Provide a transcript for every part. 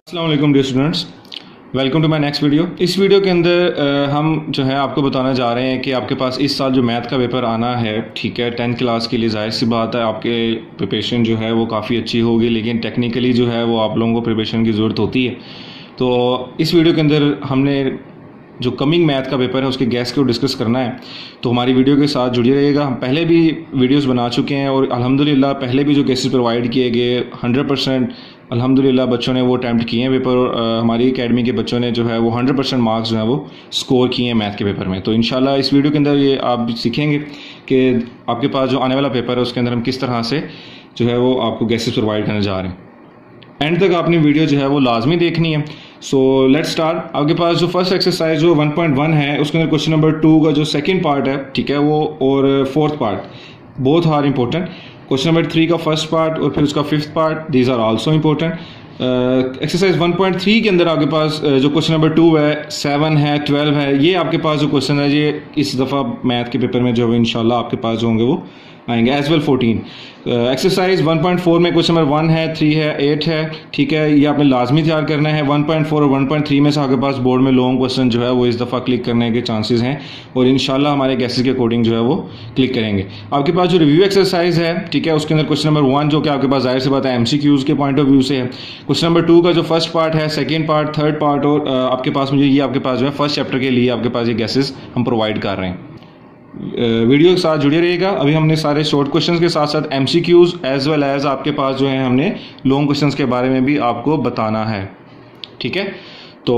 अस्सलाम वालेकुम dear students, welcome to my next video. इस वीडियो के अंदर हम जो है आपको बताना जा रहे हैं कि आपके पास इस साल जो मैथ का पेपर आना है, ठीक है, 10th क्लास के लिए जाहिर सी बात है आपके प्रिपरेशन जो है वो काफ़ी अच्छी होगी, लेकिन टेक्निकली जो है वो आप लोगों को प्रिपरेशन की ज़रूरत होती है। तो इस वीडियो के अंदर हमने जो कमिंग मैथ का पेपर है उसके गैस को डिस्कस करना है, तो हमारी वीडियो के साथ जुड़े रहिएगा। हम पहले भी वीडियोस बना चुके हैं और अल्हम्दुलिल्लाह पहले भी जो केसेस प्रोवाइड किए गए 100% अल्हम्दुलिल्लाह बच्चों ने वो अटैम्प्ट किए हैं पेपर, और हमारी एकेडमी के बच्चों ने जो है वो 100% मार्क्स जो है वो स्कोर किए हैं मैथ के पेपर में। तो इंशाल्लाह इस वीडियो के अंदर ये आप सीखेंगे कि आपके पास जो आने वाला पेपर है उसके अंदर हम किस तरह से जो है वो आपको गैसेस प्रोवाइड करने जा रहे हैं। एंड तक आपने वीडियो जो है वो लाजमी देखनी है। So let's start. आपके पास जो फर्स्ट एक्सरसाइज जो 1.1 है उसके अंदर क्वेश्चन नंबर 2 का जो सेकंड पार्ट है, ठीक है, वो और fourth part both are important. Question number 3 का फर्स्ट पार्ट और फिर उसका fifth part, these are also important. Exercise 1.3 के अंदर आपके पास जो क्वेश्चन नंबर 2 है, 7 है, 12 है, ये आपके पास जो क्वेश्चन है ये इस दफ़ा मैथ के पेपर में जो है इंशाल्लाह आपके पास जो होंगे वो आएंगे, एज वेल 14। एक्सरसाइज 1.4 में क्वेश्चन नंबर 1 है, 3 है, 8 है, ठीक है, ये आपने लाजमी तैयार करना है। 1.4 और 1.3 में से आपके पास बोर्ड में लॉन्ग क्वेश्चन जो है वो इस दफ़ा क्लिक करने के चांसेस हैं और इंशाल्लाह हमारे गैसेस के अकॉर्डिंग जो है वो क्लिक करेंगे। आपके पास जो रिव्यू एक्सरसाइज है, ठीक है, उसके अंदर क्वेश्चन नंबर 1 जो कि आपके पास जाहिर सी बात है MCQs के पॉइंट ऑफ व्यू से है। क्वेश्चन नंबर 2 का जो फर्स्ट पार्ट है, सेकेंड पार्ट, थर्ड पार्ट और आपके पास मुझे ये आपके पास जो है फर्स्ट चैप्टर के लिए आपके पास ये गैसेस हम प्रोवाइड कर रहे हैं। वीडियो के साथ जुड़े रहिएगा। अभी हमने सारे शॉर्ट क्वेश्चंस के साथ साथ MCQs एज वेल एज आपके पास जो है हमने लॉन्ग क्वेश्चंस के बारे में भी आपको बताना है, ठीक है। तो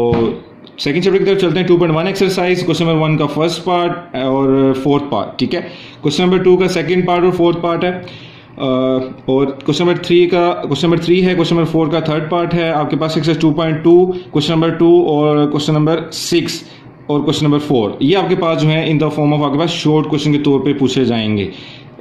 सेकंड चैप्टर की तरफ चलते हैं। 2.1 एक्सरसाइज, क्वेश्चन नंबर 1 का फर्स्ट पार्ट और फोर्थ पार्ट, ठीक है। क्वेश्चन नंबर 2 का सेकंड पार्ट और फोर्थ पार्ट है, और क्वेश्चन नंबर 3 है, क्वेश्चन नंबर 4 का थर्ड पार्ट है। आपके पास एक्सरसाइज 2.2, क्वेश्चन नंबर 2 और क्वेश्चन नंबर 6 और क्वेश्चन नंबर 4, ये आपके पास जो है इन द फॉर्म ऑफ आपके पास शॉर्ट क्वेश्चन के तौर पे पूछे जाएंगे।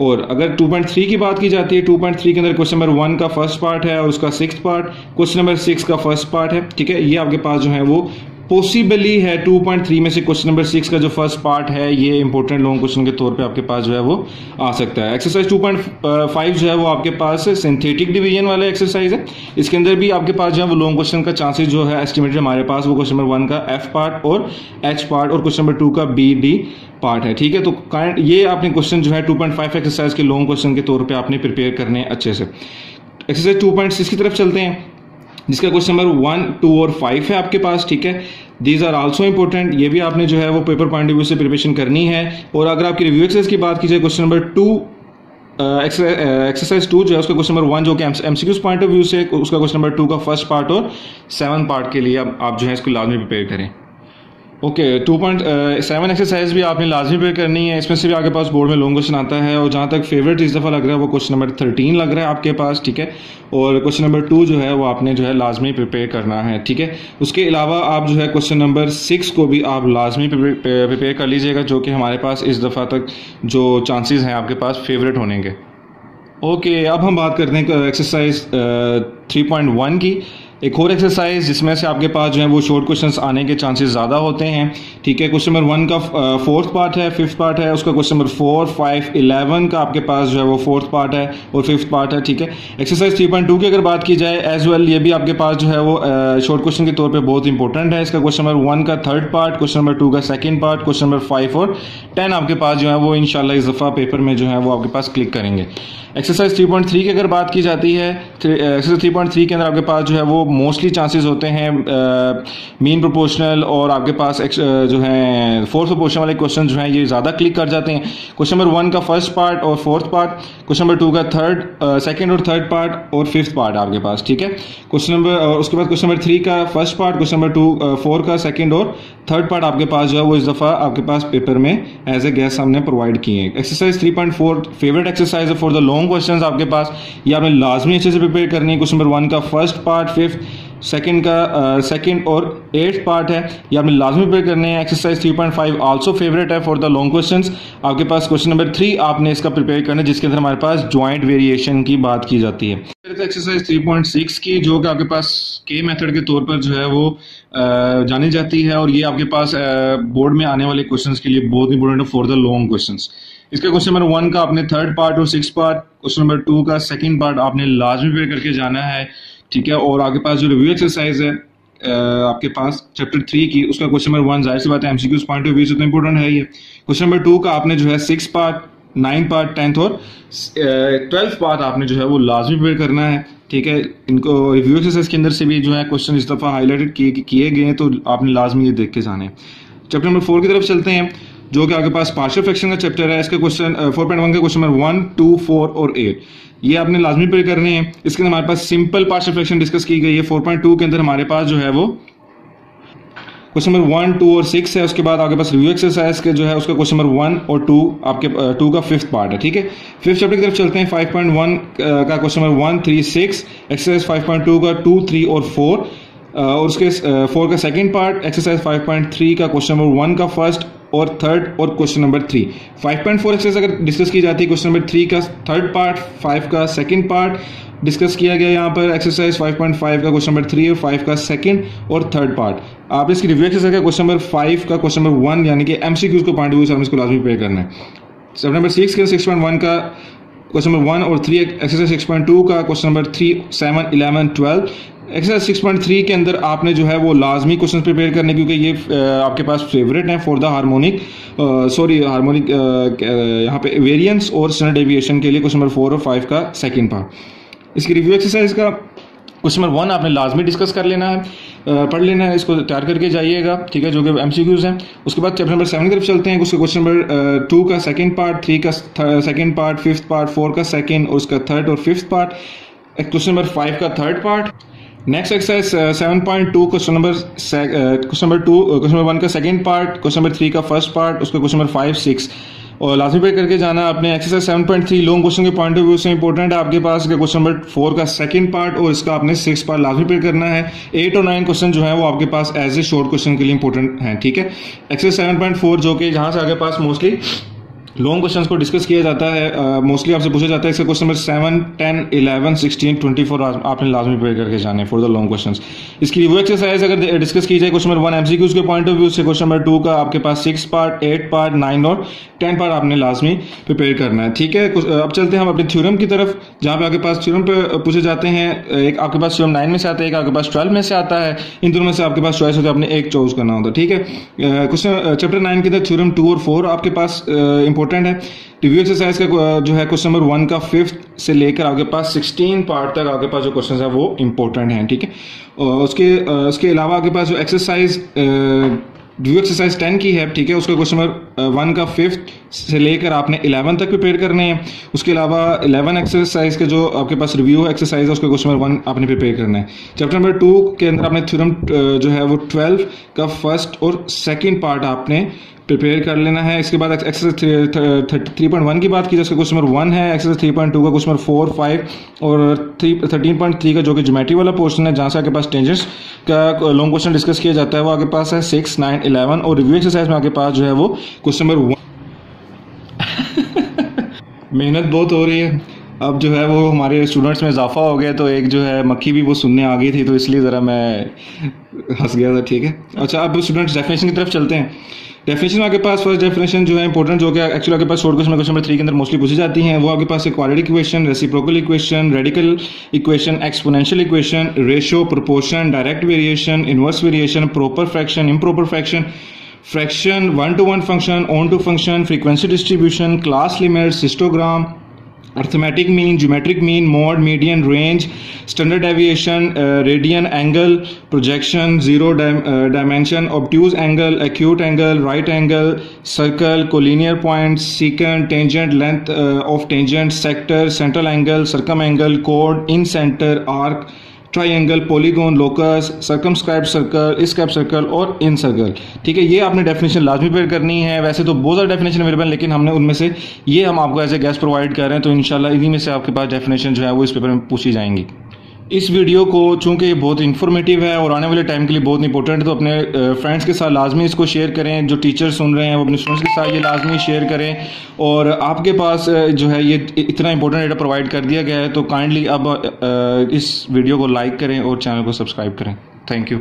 और अगर 2.3 की बात की जाती है, 2.3 के अंदर क्वेश्चन नंबर 1 का फर्स्ट पार्ट है और उसका सिक्स्थ पार्ट, क्वेश्चन नंबर 6 का फर्स्ट पार्ट है, ठीक है। ये आपके पास जो है वो पॉसिबली है 2.3 में से क्वेश्चन नंबर 6 का जो फर्स्ट पार्ट है ये इंपॉर्टेंट लॉन्ग क्वेश्चन के तौर पे आपके पास जो है वो आ सकता है। एक्सरसाइज 2.5 जो है वो आपके पास सिंथेटिक डिवीजन वाला एक्सरसाइज है। इसके अंदर भी आपके पास जो है वो लॉन्ग क्वेश्चन का चांसेस जो है एस्टिमेटेड हमारे पास वो क्वेश्चन नंबर 1 का F पार्ट और H पार्ट और क्वेश्चन नंबर 2 का B-D पार्ट है, ठीक है। तो ये आपने क्वेश्चन जो है 2.5 एक्सरसाइज के लॉन्ग क्वेश्चन के तौर पर आपने प्रिपेयर करने अच्छे से। एक्सरसाइज 2.6 की तरफ चलते हैं, जिसका क्वेश्चन नंबर 1, 2 और 5 है आपके पास, ठीक है। These are also important. ये भी आपने जो है वो पेपर पॉइंट ऑफ व्यू से प्रिपरेशन करनी है। और अगर आपकी रिव्यू एक्सरसाइज की बात की जाए, क्वेश्चन नंबर 2 एक्सरसाइज 2 जो है उसका क्वेश्चन नंबर 1 जो कि MCQs पॉइंट ऑफ व्यू से, उसका क्वेश्चन नंबर 2 का फर्स्ट पार्ट और 7 पार्ट के लिए आप जो है इसको लाजमी प्रिपेयर करें। ओके, 2.7 एक्सरसाइज भी आपने लाजमी प्रिपेयर करनी है। इसमें से भी आपके पास बोर्ड में लॉन्ग क्वेश्चन आता है और जहाँ तक फेवरेट इस दफ़ा लग रहा है वो क्वेश्चन नंबर 13 लग रहा है आपके पास, ठीक है। और क्वेश्चन नंबर 2 जो है वो आपने जो है लाजमी प्रिपेयर करना है, ठीक है। उसके अलावा आप जो है क्वेश्चन नंबर 6 को भी आप लाजमी प्रिपेयर कर लीजिएगा, जो कि हमारे पास इस दफ़ा तक जो चांसेस हैं आपके पास फेवरेट होने के। ओके, अब हम बात करते हैं एक्सरसाइज 3.1 की। एक और एक्सरसाइज जिसमें से आपके पास जो है वो शॉर्ट क्वेश्चंस आने के चांसेस ज़्यादा होते हैं, ठीक है। क्वेश्चन नंबर 1 का फोर्थ पार्ट है, फिफ्थ पार्ट है, उसका क्वेश्चन नंबर 4, 5, 11 का आपके पास जो है वो फोर्थ पार्ट है और फिफ्थ पार्ट है, ठीक है। एक्सरसाइज 3.2 की अगर बात की जाए एज वेल, ये भी आपके पास जो है वो शॉर्ट क्वेश्चन के तौर पर बहुत इंपॉर्टेंट है। इसका क्वेश्चन नंबर 1 का थर्ड पार्ट, क्वेश्चन नंबर 2 का सेकेंड पार्ट, क्वेश्चन नंबर 5 और 10 आपके पास जो है वो इंशाल्लाह इस दफ़ा पेपर में जो है वो आपके पास क्लिक करेंगे। एक्सरसाइज 3.3 की अगर बात की जाती है, एक्सरसाइज 3.3 के अंदर आपके पास जो है वो मोस्टली चांसेस होते हैं मीन प्रोपोर्शनल और आपके पास जो है फोर्थ प्रोपोर्शनल वाले क्वेश्चन जो हैं ये ज़्यादा क्लिक कर जाते हैं। क्वेश्चन नंबर 1 का फर्स्ट पार्ट और फोर्थ पार्ट, क्वेश्चन नंबर 2 का सेकंड और थर्ड पार्ट और फिफ्थ पार्ट आपके पास, ठीक है। क्वेश्चन नंबर उसके बाद क्वेश्चन नंबर 3 का फर्स्ट पार्ट, क्वेश्चन नंबर 4 का सेकंड और थर्ड पार्ट आपके पास जो है वो इस दफ़ा आपके पास पेपर में एज ए गैस हमने प्रोवाइड किए हैं। एक्सरसाइज 3.4 फेवरेट एक्सरसाइज है फॉर द लॉन्ग क्वेश्चंस आपके पास, ये आपने लाजमी अच्छे से प्रिपेयर करनी है। क्वेश्चन नंबर 1 का फर्स्ट पार्ट, फिफ्थ, सेकंड का सेकंड और 8th पार्ट है, ये आपने लाजमी प्रिपेयर करने हैं। एक्सरसाइज 3.5 आल्सो फेवरेट है फॉर द लॉन्ग क्वेश्चंस आपके पास। क्वेश्चन नंबर 3 आपने इसका प्रिपेयर करना है, जिसके अंदर हमारे पास ज्वाइंट वेरिएशन की बात की जाती है। एक्सरसाइज 3.6 की जो कि आपके पास के मेथड के तौर पर जो है वो जानी जाती है और ये आपके पास बोर्ड में आने वाले क्वेश्चंस के लिए बहुत इंपॉर्टेंट है फॉर द लॉन्ग क्वेश्चंस। इसका क्वेश्चन नंबर 1 का आपने थर्ड पार्ट और सिक्स्थ पार्ट, क्वेश्चन नंबर 2 का सेकंड पार्ट आपने लाजमी प्रिपेयर करके जाना है। ठीक है। और आपके पास जो रिव्यू एक्सरसाइज है आपके पास चैप्टर 3 की, उसका क्वेश्चन नंबर 1 जाहिर सी बात है एमसीक्यूज पॉइंट ऑफ व्यू से तो इंपॉर्टेंट है ये। क्वेश्चन नंबर 2 का आपने जो है 6 पार्ट, 9 पार्ट, 10th और 12th पार्ट आपने जो है वो लाजमी प्रिपेयर करना है, ठीक है। इनको रिव्यू एक्सरसाइज के अंदर से भी जो है क्वेश्चन इस दफ़ा हाईलाइटेड किए गए हैं, तो आपने लाजमी ये देख के जाने हैं। चैप्टर नंबर 4 की तरफ चलते हैं, जो कि आपके पास पार्शियल फ्रैक्शन का चैप्टर है। इसका क्वेश्चन 4.1 का क्वेश्चन नंबर 1, 2, 4 और 8 ये आपने लाजमी प्रिपेयर करने हैं। इसके अंदर हमारे पास सिंपल पार्शियल फ्रैक्शन डिस्कस की गई है। 4.2 के अंदर हमारे पास जो है वो क्वेश्चन नंबर 1, 2 और 6 है। उसके बाद आपके पास रिव्यू एक्सरसाइज के जो है उसका क्वेश्चन नंबर 1 और 2 आपके 2 का 5th पार्ट है, ठीक है। 5th चैप्टर की तरफ चलते हैं। 5.1 का क्वेश्चन नंबर 1, 3, 6, एक्सरसाइज 5.2 का 2, 3 और 4 और उसके 4 का 2nd पार्ट, एक्सरसाइज 5.3 का क्वेश्चन नंबर 1 का 1st और 3rd और क्वेश्चन नंबर 3। 5.4 एक्सरसाइज अगर डिस्कस की जाती है, क्वेश्चन नंबर 3 का 3rd पार्ट, 5 का 2nd पार्ट डिस्कस किया गया यहाँ पर। एक्सरसाइज 5.5 का क्वेश्चन नंबर 3 और 5 का 2nd और 3rd पार्ट। आप इसकी रिव्यू एक्सरसाइज का क्वेश्चन नंबर 5 का क्वेश्चन नंबर 1 यानी कि एमसीक्यूज को पॉइंट ऑफ व्यू से हम इसको लाजमी प्रिपेयर करना है। चैप्टर नंबर 6 का 6.1 का क्वेश्चन नंबर 1 और 3, एक्सरसाइज 6.2 का क्वेश्चन नंबर 3, 7, 11, 12। एक्सरसाइज 6.3 के अंदर आपने जो है वो लाजमी क्वेश्चन प्रिपेयर करने, क्योंकि ये आपके पास फेवरेट है फॉर द हार्मोनिक यहाँ पे वेरिएंस और स्टैंडर्ड डेविएशन के लिए क्वेश्चन नंबर 4 और 5 का 2nd पार्ट। इसकी रिव्यू एक्सरसाइज का क्वेश्चन नंबर 1 आपने लाजमी डिस्कस कर लेना है, पढ़ लेना है, इसको तैयार करके जाइएगा, ठीक है, जो कि एमसीक्यूज हैं। उसके बाद चैप्टर नंबर 7 की तरफ चलते हैं। उसके क्वेश्चन नंबर 2 का 2nd पार्ट, 3 का 2nd पार्ट, 5th पार्ट, 4 का 2nd और उसका 3rd और 5th पार्ट, क्वेश्चन नंबर 5 का 3rd part. Next exercise 7.2 question number 1 का 2nd पार्ट, क्वेश्चन नंबर 3 का 1st पार्ट, उसका क्वेश्चन नंबर 5, 6 और लाजमी पे करके जाना आपने। एक्सरसाइज 7.3 लॉन्ग क्वेश्चन के पॉइंट ऑफ व्यू से इंपॉर्टेंट है आपके पास क्वेश्चन नंबर 4 का 2nd पार्ट और इसका आपने 6 पार्ट लाजमी पे करना है। 8 और 9 क्वेश्चन जो है वो आपके पास एज ए शॉर्ट क्वेश्चन के लिए इंपॉर्टेंट है, ठीक है। एक्सरसाइज 7.4 जो कि जहां से आगे पास मोस्टली लॉन्ग क्वेश्चंस को डिस्कस किया जाता है, मोस्टली आपसे पूछा जाता है। इसका क्वेश्चन नंबर 7, 10, 11, 16, 24 आपने लाजमी प्रिपेयर करके जाने फॉर द लॉन्ग क्वेश्चंस। इसकी रिव्यू एक्सरसाइज अगर डिस्कस की जाए, क्वेश्चन नंबर 1 एमसीक्यूज के पॉइंट ऑफ व्यू से, क्वेश्चन नंबर 2 का आपके पास 6 पार्ट, 8 पार्ट, 9 और 10 पार्ट आपने लाजमी प्रिपेयर करना है, ठीक है। अब चलते हैं हम अपने थ्योरम की तरफ, जहां पे आपके पास थ्योरम पे पूछे जाते हैं। एक आपके पास थ्योरम 9 में से आता है, एक आपके पास 12 में से आता है। इन दोनों में से आपके पास चॉइस होता है, आपने एक चॉइस करना होता है, ठीक है। क्वेश्चन चैप्टर 9 के अंदर थ्योरम 2 और 4 आपके पास इंपॉर्टेंट है। रिव्यू एक्सरसाइज का जो है क्वेश्चन नंबर 1 का 5th से लेकर आपके पास 16 पार्ट तक आपके पास जो क्वेश्चन है वो इंपॉर्टेंट हैं, ठीक है। उसके अलावा आपके पास जो एक्सरसाइज रिव्यू एक्सरसाइज 10 की है, ठीक है, उसका क्वेश्चन नंबर 1 का 5th से लेकर आपने 11 तक प्रिपेयर करने हैं। उसके अलावा 11 एक्सरसाइज के जो आपके पास रिव्यू एक्सरसाइज है उसका क्वेश्चन नंबर 1 आपने प्रिपेयर करना है। चैप्टर नंबर 2 के अंदर आपने थ्योरम जो है वो 12 का 1st और 2nd पार्ट आपने प्रिपेयर कर लेना है। इसके बाद एक्सरसाइज 3.1 की बात की जाए, उसका क्वेश्चन नंबर 1 है। एक्सरसाइज 3.2 का क्वेश्चन नंबर 4, 5 और 13.3 का जो कि ज्योमेट्री वाला पोर्शन है, जहां से आपके पास टेंजेंट्स का लॉन्ग क्वेश्चन डिस्कस किया जाता है, वो आपके पास है 6, 9, 11 और रिव्यू एक्सरसाइज में आपके पास जो है वो क्वेश्चन नंबर 1 मेहनत बहुत हो रही है। अब जो है वो हमारे स्टूडेंट्स में इजाफा हो गया, तो एक जो है मक्खी भी वो सुनने आ गई थी, तो इसलिए ज़रा मैं हंस गया था, ठीक है। अच्छा, अब स्टूडेंट्स डेफिनेशन की तरफ चलते हैं। डेफिनेशन में आपके पास फर्स्ट डेफिनेशन जो है इंपॉर्टेंट, जो कि एक्चुअली आपके पास शॉर्ट क्वेश्चन नंबर 3 के अंदर मोस्टली पूछी जाती हैं, वो आपके पास है quadratic equation, reciprocal equation, radical equation, exponential equation, ratio, proportion, direct variation, inverse variation, proper fraction, improper fraction, fraction, 1-to-1 function, onto function, frequency distribution, class limit, histogram, arithmetic mean, geometric mean, mode, median, range, standard deviation, radian, angle, projection, zero dimension, obtuse angle, acute angle, right angle, circle, collinear point, secant, tangent, length of tangent, sector, central angle, circum angle, कोड, incentre, arc, triangle, polygon, locus, circumscribed circle, escribed circle और इन circle, ठीक है। ये आपने definition लाजमी prepare करनी है। वैसे तो बहुत सारे डेफिनेशन अवेलेबल है, लेकिन हमने उनमें से ये हम आपको एज ए गेस्ट प्रोवाइड कर रहे हैं, तो इंशाल्लाह इन्हीं में से आपके पास डेफिनेशन जो है वो इस पेपर में पूछी जाएंगी। इस वीडियो को चूंकि ये बहुत इन्फॉर्मेटिव है और आने वाले टाइम के लिए बहुत इंपॉर्टेंट है, तो अपने फ्रेंड्स के साथ लाजमी इसको शेयर करें। जो टीचर सुन रहे हैं वो अपने स्टूडेंट्स के साथ ये लाजमी शेयर करें। और आपके पास जो है ये इतना इंपॉर्टेंट डेटा प्रोवाइड कर दिया गया है, तो काइंडली अब इस वीडियो को लाइक करें और चैनल को सब्सक्राइब करें। Thank you.